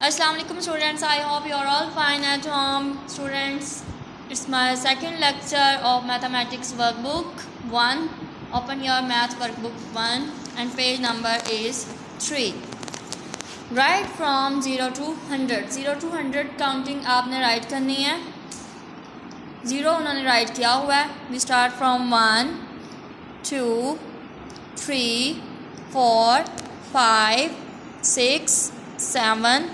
Assalamualaikum students, I hope you are all fine at home. Students, it's my second lecture of mathematics workbook 1. Open your math workbook 1 and page number is 3. Write from 0 to 100. 0 to 100 counting आपने write करनी है. 0 उन्होंने write किया हुआ है. We start from 1, 2, 3, 4, 5, 6, 7,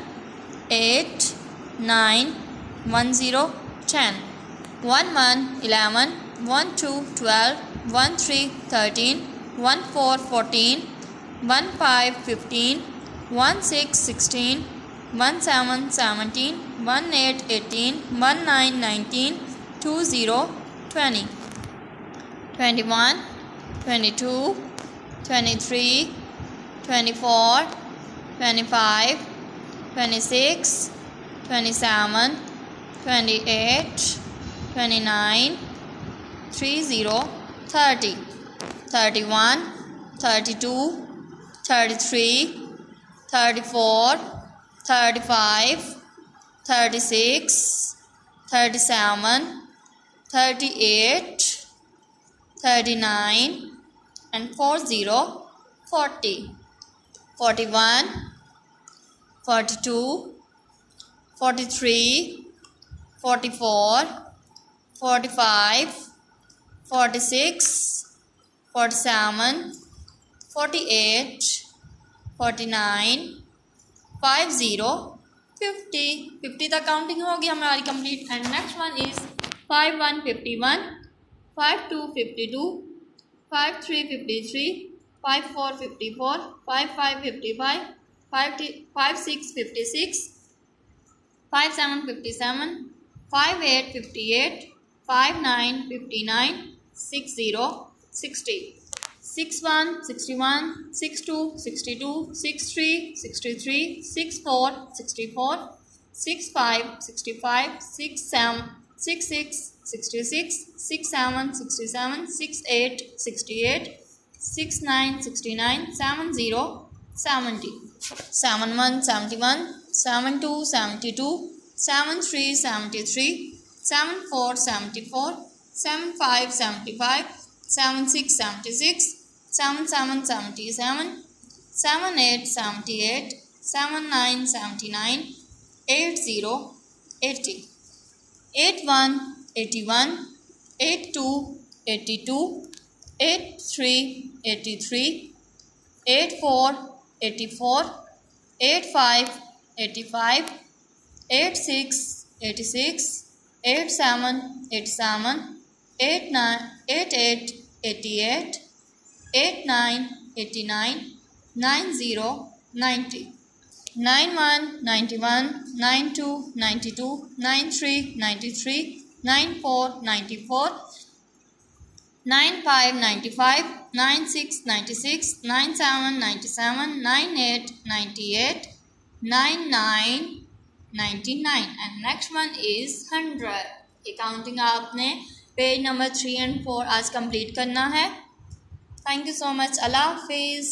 8, 9, 1 0, 10, 1 1, 11, 1 2, 12, 1 3, 13, 1 4, 14, 1 5, 15, 1 6, 16, 1 7, 17, 1 8, 18, 1 9, 19, 2 0, 20, 21, 22, 23, 24, 25, 26, 27, 28, 29, 30, 30, 31, 32, 33, 34, 35, 36, 37, 38, 39, and 40, 40, 41, 42, 43, 44, 45, 46, 47, 48, 49, 50, 50. 50 तक counting होगी हमारी complete. And next one is 51, 51, 52, 52, 53, 53, 54, 54, 55, 55, 56, 56, 57, 57, 58, 58, 59, 59, 60, 60, 61, 61, 62, 62, 63, 63, 64, 64, 65, 65, 67, 66, 66, 67, 67, 68, 68, 69, 69, 70, 70, 71, 71, 72, 72, 73, 73, 74, 74, 75, 75, 76, 76, 77, 77, 78, 78, 79, 79, 80, 80, 81, 81, 82, 82, 83, 83, 84, 84, 85, 85, 86, 86, 87, 87, 89, 88, 88, 89, 89, 90, 90, 91, 91, 92, 92, 93, 93, 94, 94, 95, 95, 96, 96, 97, 97, 98, 98, 99, 99. And next one is 100. ये काउंटिंग आपने पेज नंबर 3 and 4 आज कंप्लीट करना है. Thank you so much. अल्लाह हाफिज़.